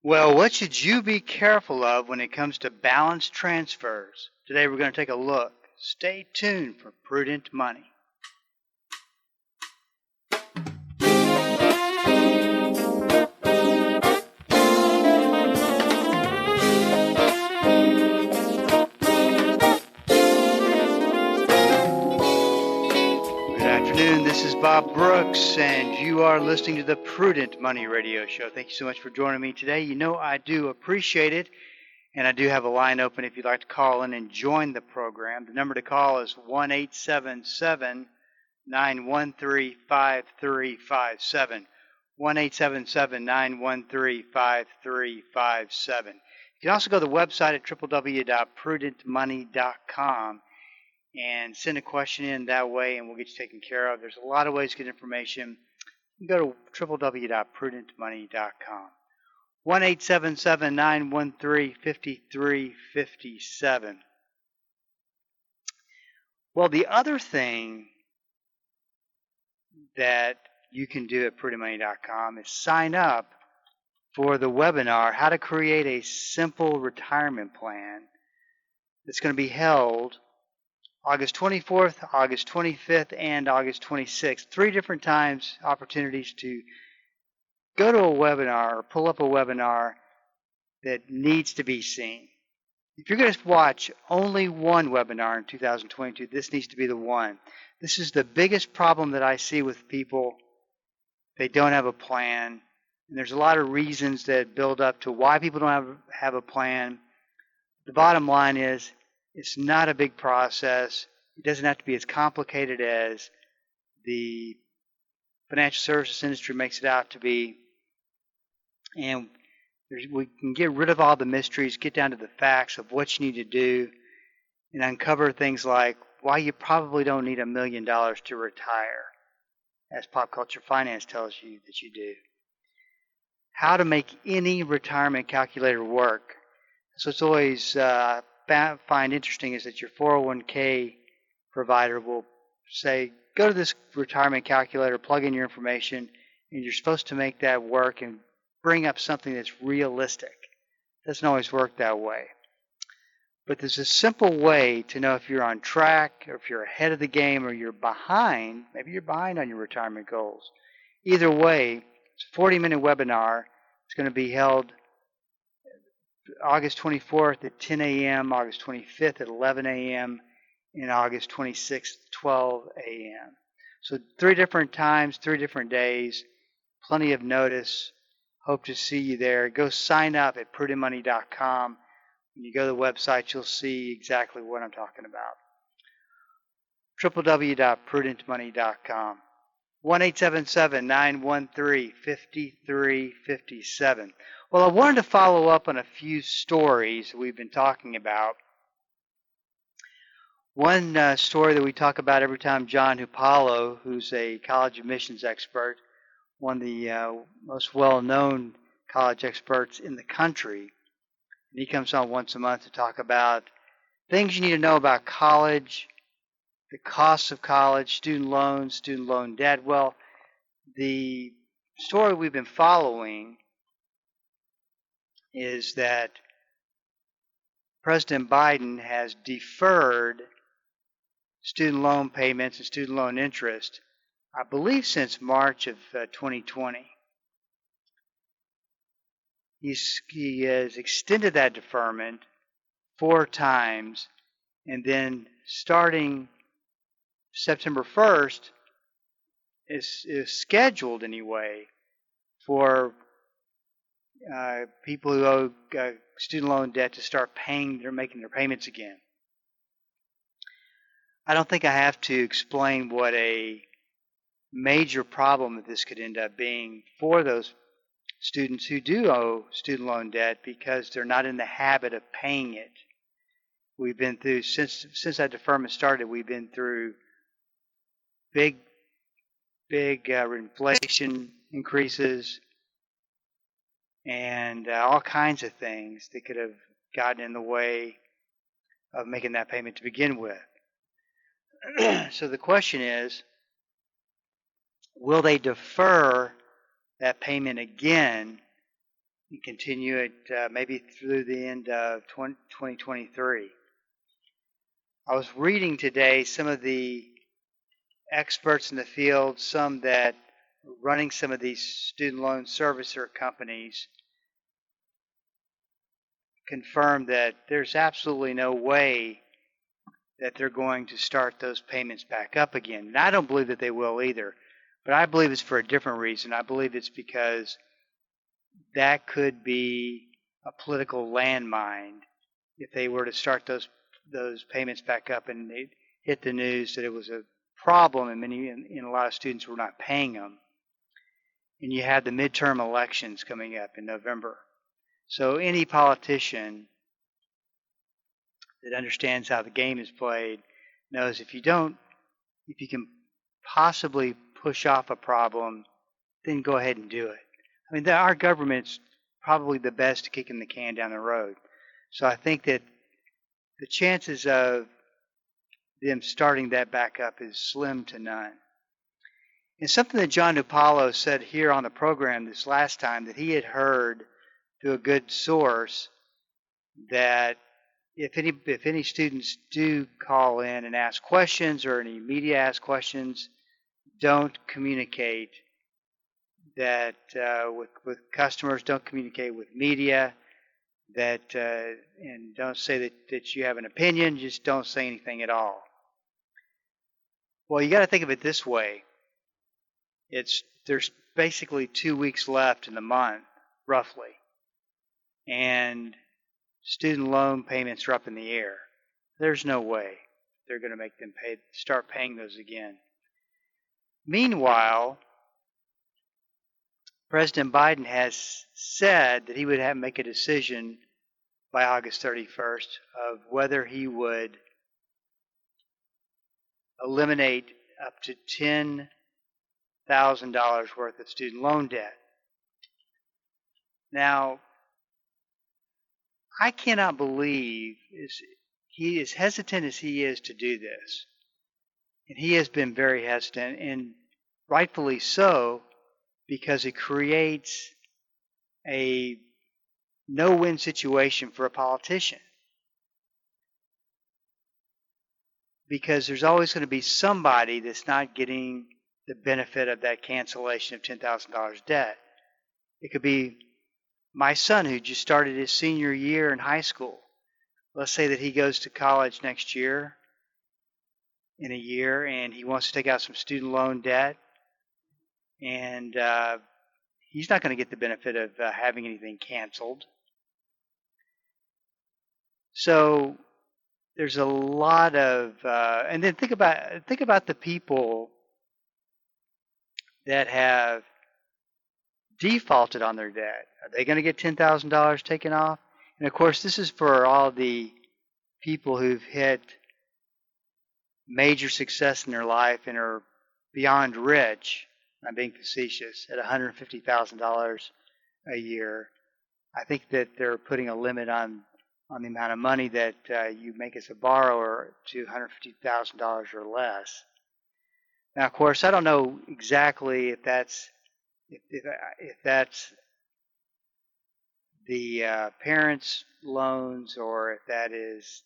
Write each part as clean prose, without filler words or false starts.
Well, what should you be careful of when it comes to balance transfers? Today we're going to take a look. Stay tuned for Prudent Money. Good afternoon, this is Bob Brooks, and you are listening to the Prudent Money Radio Show. Thank you so much for joining me today. You know I do appreciate it, and I do have a line open if you'd like to call in and join the program. The number to call is 1-877-913-5357, 1-877-913-5357. You can also go to the website at www.prudentmoney.com and send a question in that way, and we'll get you taken care of. There's a lot of ways to get information. You can go to www.prudentmoney.com. 1-877-913-5357. Well, the other thing that you can do at prudentmoney.com is sign up for the webinar, How to Create a Simple Retirement Plan, that's going to be held August 24th, August 25th, and August 26th. 3 different times, opportunities to go to a webinar or pull up a webinar that needs to be seen. If you're going to watch only one webinar in 2022, this needs to be the one. This is the biggest problem that I see with people. They don't have a plan, and there's a lot of reasons that build up to why people don't have a plan. The bottom line is, it's not a big process. It doesn't have to be as complicated as the financial services industry makes it out to be. And we can get rid of all the mysteries, get down to the facts of what you need to do, and uncover things like why you probably don't need $1 million to retire, as Pop Culture Finance tells you that you do. How to make any retirement calculator work. So it's always find interesting is that your 401k provider will say, go to this retirement calculator, plug in your information, and you're supposed to make that work and bring up something that's realistic. It doesn't always work that way. But there's a simple way to know if you're on track, or if you're ahead of the game, or you're behind. Maybe you're behind on your retirement goals. Either way, it's a 40-minute webinar. It's going to be held August 24th at 10 a.m., August 25th at 11 a.m., and August 26th at 12 a.m. So 3 different times, 3 different days, plenty of notice. Hope to see you there. Go sign up at prudentmoney.com. When you go to the website, you'll see exactly what I'm talking about. www.prudentmoney.com. 1-877-913-5357. Well, I wanted to follow up on a few stories we've been talking about. One story that we talk about every time, John Hupalo, who's a college admissions expert, one of the most well-known college experts in the country, and he comes on once a month to talk about things you need to know about college, the costs of college, student loans, student loan debt. Well, the story we've been following is that President Biden has deferred student loan payments and student loan interest, I believe, since March of 2020. He has extended that deferment 4 times, and then starting September 1st is scheduled anyway for people who owe student loan debt to start making their payments again. I don't think I have to explain what a major problem that this could end up being for those students who do owe student loan debt, because they're not in the habit of paying it. We've been through, since that deferment started, we've been through big inflation increases, and all kinds of things that could have gotten in the way of making that payment to begin with. So the question is, will they defer that payment again and continue it maybe through the end of 2023. I was reading today some of the experts in the field, some that are running some of these student loan servicer companies, confirmed that there's absolutely no way that they're going to start those payments back up again. And I don't believe that they will either, but I believe it's for a different reason. I believe it's because that could be a political landmine if they were to start those payments back up and they hit the news that it was a problem and a lot of students were not paying them. And you had the midterm elections coming up in November. So any politician that understands how the game is played knows if you can possibly push off a problem, then go ahead and do it. I mean, our government's probably the best at kicking the can down the road. So I think that the chances of them starting that back up is slim to none. And something that John DuPaulo said here on the program this last time, that he had heard through a good source, that if any students do call in and ask questions, or any media ask questions, don't communicate that with customers, don't communicate with media, that and don't say that you have an opinion, just don't say anything at all. Well, you got to think of it this way. There's basically 2 weeks left in the month, roughly, and student loan payments are up in the air. There's no way they're going to make them start paying those again. Meanwhile, President Biden has said that he would make a decision by August 31st of whether he would eliminate up to $10,000 worth of student loan debt. Now, I cannot believe he is hesitant as he is to do this. And he has been very hesitant, and rightfully so, because it creates a no-win situation for a politician. Because there's always going to be somebody that's not getting the benefit of that cancellation of $10,000 debt. It could be my son, who just started his senior year in high school. Let's say that he goes to college next year, in a year, and he wants to take out some student loan debt, and he's not going to get the benefit of having anything canceled. So there's a lot of, and then think about the people that have defaulted on their debt. Are they going to get $10,000 taken off? And of course, this is for all the people who've hit major success in their life and are beyond rich. I'm being facetious, at $150,000 a year. I think that they're putting a limit on the amount of money that you make as a borrower to $150,000 or less. Now, of course, I don't know exactly if that's the parents' loans, or if that is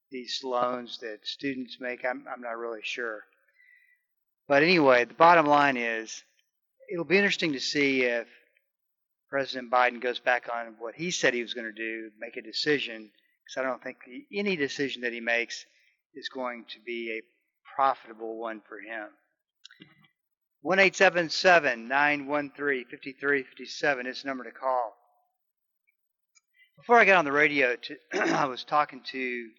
these loans that students make. I'm not really sure. But anyway, the bottom line is, it'll be interesting to see if President Biden goes back on what he said he was going to do, make a decision, because I don't think any decision that he makes is going to be a profitable one for him. 1-877-913-5357 is the number to call. Before I got on the radio, I was talking to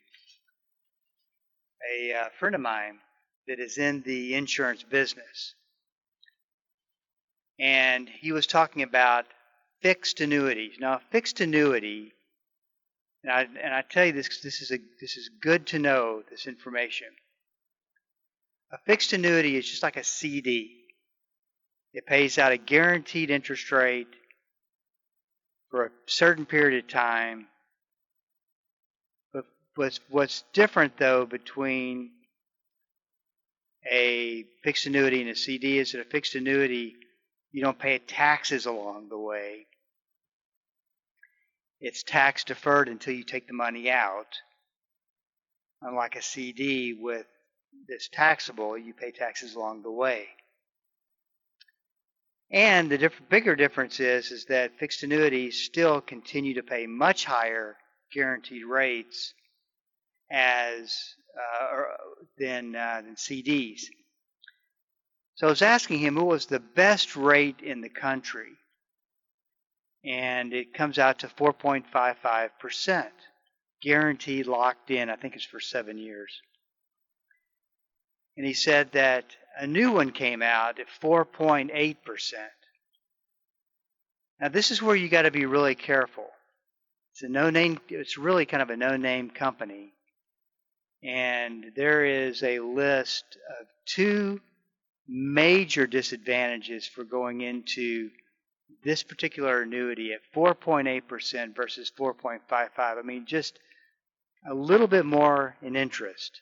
a friend of mine that is in the insurance business. And he was talking about fixed annuities. Now, fixed annuity, and I tell you this because this is good to know, this information. A fixed annuity is just like a CD. It pays out a guaranteed interest rate for a certain period of time. But what's different, though, between a fixed annuity and a CD is that a fixed annuity, you don't pay taxes along the way. It's tax deferred until you take the money out. Unlike a CD that's taxable, you pay taxes along the way. And the bigger difference is that fixed annuities still continue to pay much higher guaranteed rates than CDs. So I was asking him what was the best rate in the country, and it comes out to 4.55%, guaranteed, locked in. I think it's for 7 years. And he said that a new one came out at 4.8%. Now this is where you got to be really careful. It's a no-name. It's really kind of a no-name company, and there is a list of 2 major disadvantages for going into this particular annuity at 4.8% versus 4.55. I mean, just a little bit more in interest.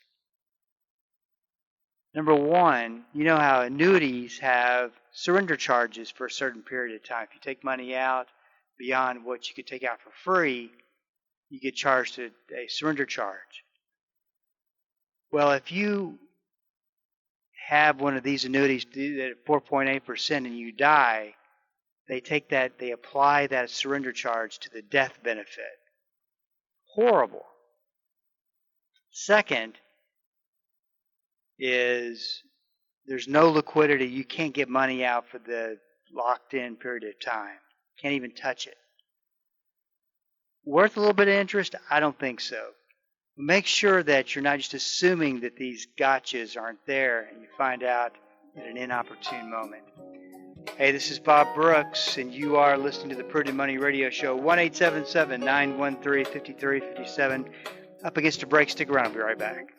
Number one, you know how annuities have surrender charges for a certain period of time. If you take money out beyond what you could take out for free, you get charged a surrender charge. Well, if you have one of these annuities at 4.8% and you die, they apply that surrender charge to the death benefit. Horrible. Second is there's no liquidity. You can't get money out for the locked in period of time. Can't even touch it. Worth a little bit of interest? I don't think so. Make sure that you're not just assuming that these gotchas aren't there and you find out at an inopportune moment. Hey, this is Bob Brooks, and you are listening to the Prudent Money Radio Show, 1-877-913-5357. Up against a break. Stick around. I'll be right back.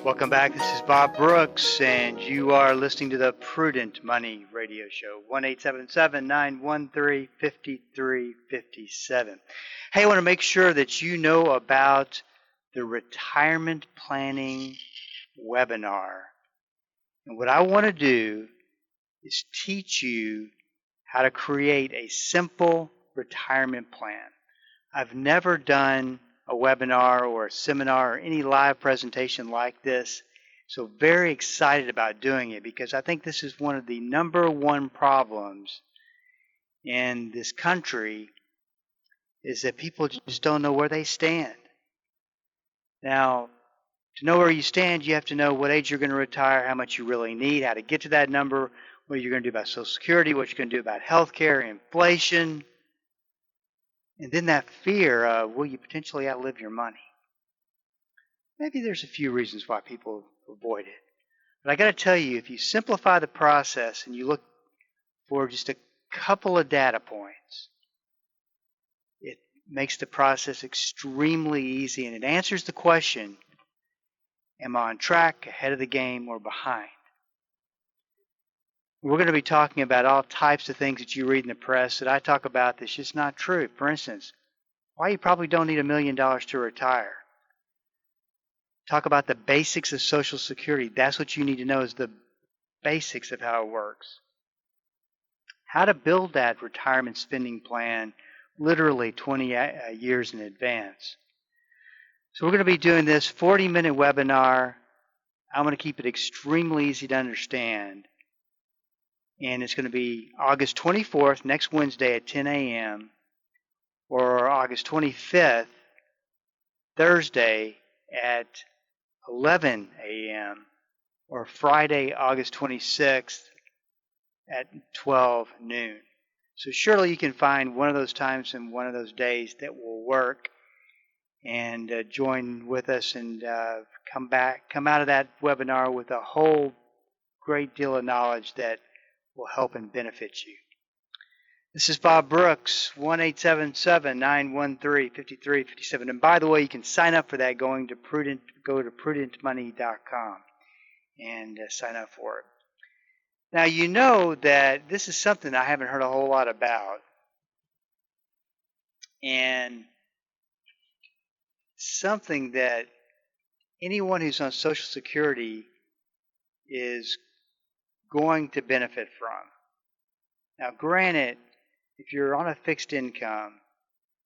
Welcome back. This is Bob Brooks, and you are listening to the Prudent Money Radio Show, 1-877-913-5357. Hey, I want to make sure that you know about the retirement planning webinar. And what I want to do is teach you how to create a simple retirement plan. I've never done a webinar or a seminar or any live presentation like this, so very excited about doing it because I think this is one of the number one problems in this country is that people just don't know where they stand. Now, to know where you stand, you have to know what age you're going to retire, how much you really need, how to get to that number, what you're going to do about Social Security, what you're going to do about health care, inflation, and then that fear of, will you potentially outlive your money? Maybe there's a few reasons why people avoid it. But I got to tell you, if you simplify the process and you look for just a couple of data points. It makes the process extremely easy, and it answers the question, am I on track, ahead of the game, or behind? We're going to be talking about all types of things that you read in the press that I talk about that's just not true. For instance, why you probably don't need $1 million to retire. Talk about the basics of Social Security. That's what you need to know, is the basics of how it works. How to build that retirement spending plan literally 20 years in advance. So we're going to be doing this 40-minute webinar. I'm going to keep it extremely easy to understand. And it's going to be August 24th, next Wednesday at 10 a.m. or August 25th, Thursday at 11 a.m. or Friday, August 26th at 12 noon. So surely you can find one of those times and one of those days that will work, and join with us and come out of that webinar with a whole great deal of knowledge that will help and benefit you. This is Bob Brooks, 1-877-913-5357. And by the way, you can sign up for that go to prudentmoney.com and sign up for it. Now, you know that this is something I haven't heard a whole lot about. And something that anyone who's on Social Security is going to benefit from. Now, granted, if you're on a fixed income,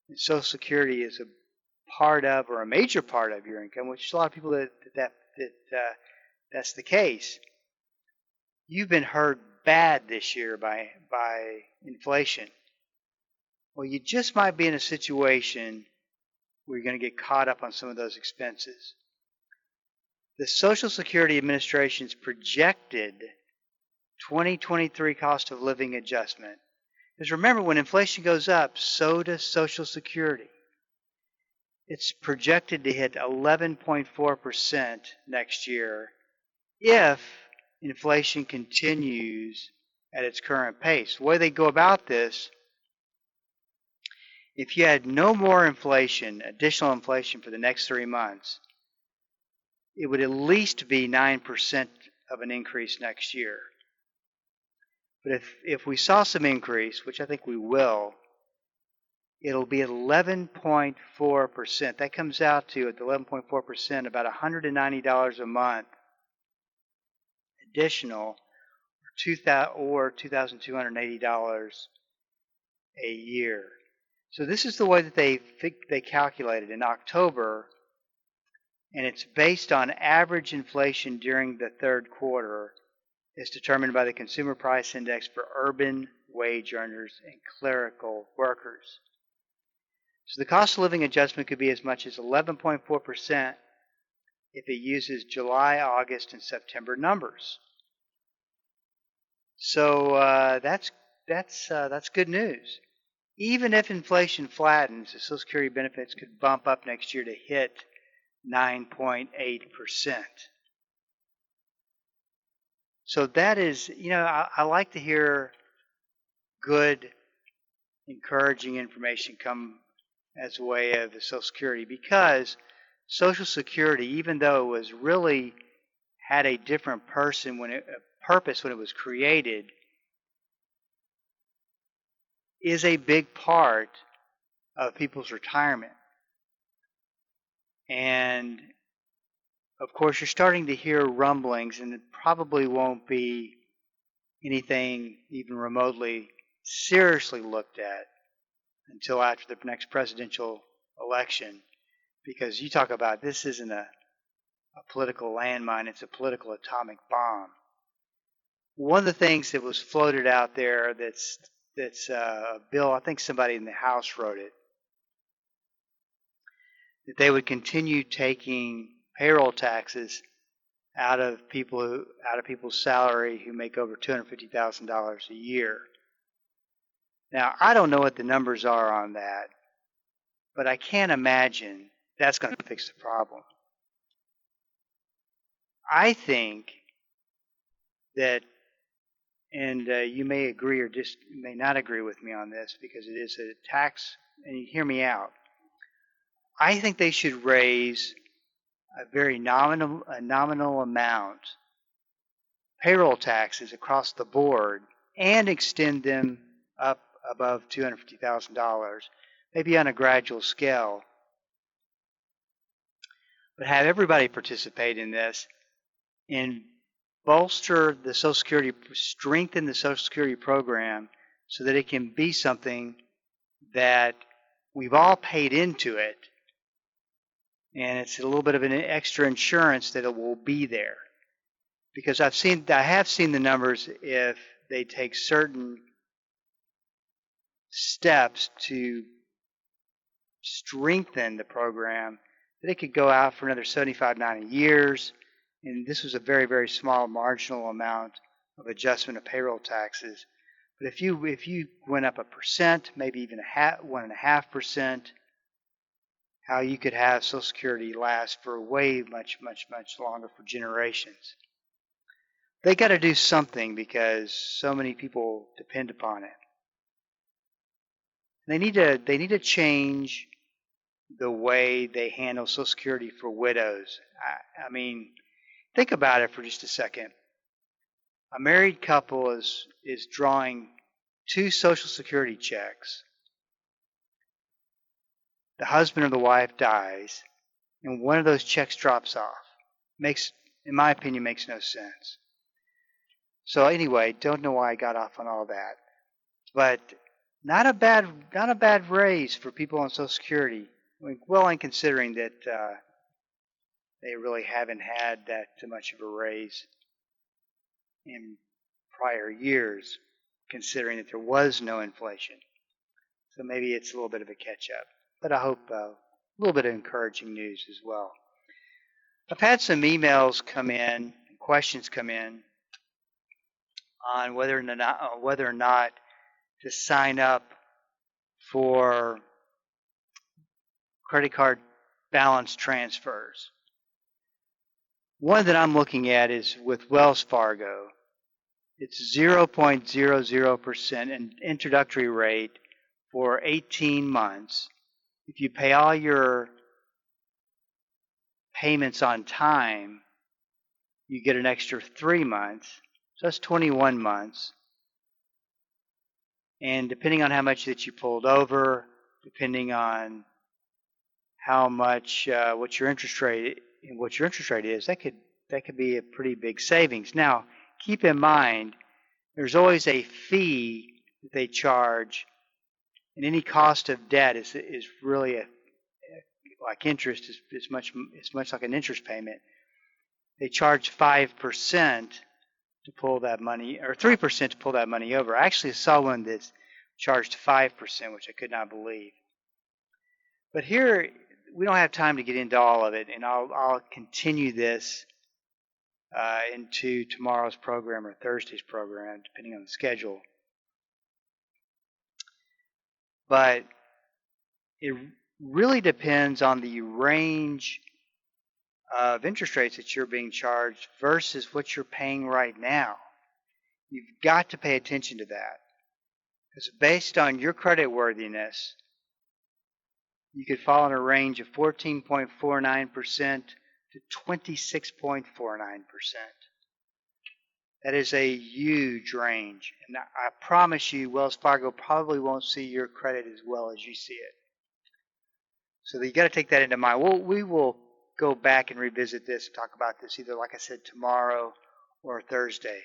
and Social Security is a part of, or a major part of your income, which is a lot of people that's the case, you've been hurt bad this year by inflation. Well, you just might be in a situation where you're going to get caught up on some of those expenses. The Social Security Administration's projected 2023 cost of living adjustment, because remember, when inflation goes up, so does Social Security. It's projected to hit 11.4% next year if inflation continues at its current pace. The way they go about this, if you had no more inflation, additional inflation for the next 3 months, it would at least be 9% of an increase next year. But if we saw some increase, which I think we will, it'll be at 11.4%. That comes out to, at 11.4%, about $190 a month additional, or $2,280 a year. So this is the way that they calculated in October, and it's based on average inflation during the third quarter. Is determined by the Consumer Price Index for urban wage earners and clerical workers. So the cost of living adjustment could be as much as 11.4% if it uses July, August, and September numbers. So that's good news. Even if inflation flattens, the Social Security benefits could bump up next year to hit 9.8%. So that is, I like to hear good, encouraging information come as a way of the Social Security, because Social Security, even though it was really had a different purpose when it was created, is a big part of people's retirement. And of course, you're starting to hear rumblings, and it probably won't be anything even remotely seriously looked at until after the next presidential election, because you talk about, this isn't a political landmine, it's a political atomic bomb. One of the things that was floated out there that's a bill, I think somebody in the House wrote it, that they would continue taking payroll taxes out of people's salary who make over $250,000 a year. Now, I don't know what the numbers are on that, but I can't imagine that's going to fix the problem. I think that and you may agree or just may not agree with me on this because it is a tax, and you hear me out. I think they should raise a very nominal amount, payroll taxes across the board, and extend them up above $250,000, maybe on a gradual scale, but have everybody participate in this and bolster the Social Security, strengthen the Social Security program so that it can be something that we've all paid into it, and it's a little bit of an extra insurance that it will be there. Because I have seen the numbers if they take certain steps to strengthen the program, that it could go out for another 75, 90 years. And this was a very, very small marginal amount of adjustment of payroll taxes. But if you went up 1%, maybe even 1.5%, how you could have Social Security last for way much, much, much longer, for generations. They got to do something because so many people depend upon it. They need to change the way they handle Social Security for widows. I mean, think about it for just a second. A married couple is drawing 2 Social Security checks. The husband or the wife dies, and one of those checks drops off. In my opinion, makes no sense. So anyway, don't know why I got off on all that, but not a bad raise for people on Social Security. I mean, well, and considering that they really haven't had that much of a raise in prior years, considering that there was no inflation. So maybe it's a little bit of a catch-up. But I hope a little bit of encouraging news as well. I've had some emails come in, questions come in, on whether or not to sign up for credit card balance transfers. One that I'm looking at is with Wells Fargo. It's 0.00% an introductory rate for 18 months. If you pay all your payments on time, you get an extra 3 months. So that's 21 months. And depending on how much that you pulled over, depending on how much what your interest rate is, that could be a pretty big savings. Now, keep in mind, there's always a fee that they charge, and any cost of debt is really like interest is much like an interest payment. They charge 5% to pull that money, or 3% to pull that money over. I actually saw one that charged 5%, which I could not believe. But here, we don't have time to get into all of it, and I'll continue this into tomorrow's program or Thursday's program, depending on the schedule. But it really depends on the range of interest rates that you're being charged versus what you're paying right now. You've got to pay attention to that. Because based on your credit worthiness, you could fall in a range of 14.49% to 26.49%. That is a huge range. And I promise you, Wells Fargo probably won't see your credit as well as you see it. So you got to take that into mind. We will go back and revisit this and talk about this either, like I said, tomorrow or Thursday.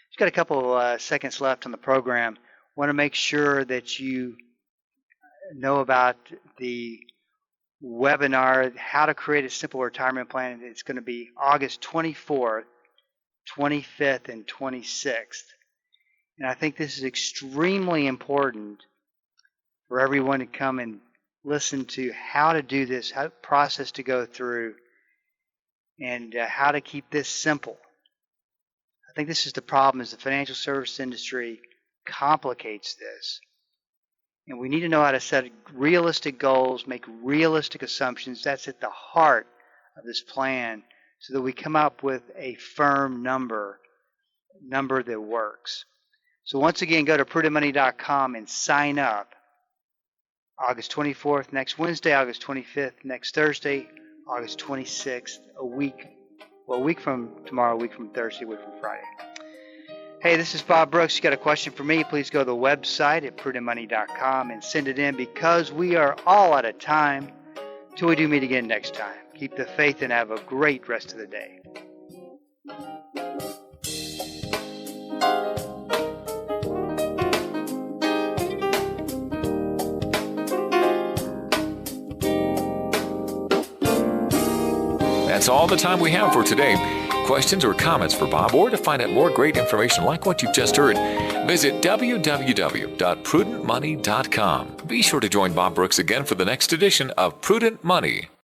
Just got a couple seconds left on the program. Want to make sure that you know about the webinar, How to Create a Simple Retirement Plan. It's going to be August 24th, 25th, and 26th. And I think this is extremely important for everyone to come and listen to how to do this, how process to go through, and how to keep this simple. I think this is the problem, is the financial service industry complicates this. And we need to know how to set realistic goals, make realistic assumptions. That's at the heart of this plan, so that we come up with a firm number number that works. So once again, go to prudentmoney.com and sign up. August 24th, next Wednesday, August 25th, next Thursday, August 26th, a week from tomorrow, a week from Thursday, a week from Friday. Hey, this is Bob Brooks. You got a question for me, please go to the website at prudentmoney.com and send it in, because we are all out of time. Till we do meet again next time. Keep the faith and have a great rest of the day. That's all the time we have for today. Questions or comments for Bob, or to find out more great information like what you've just heard, visit www.prudentmoney.com. Be sure to join Bob Brooks again for the next edition of Prudent Money.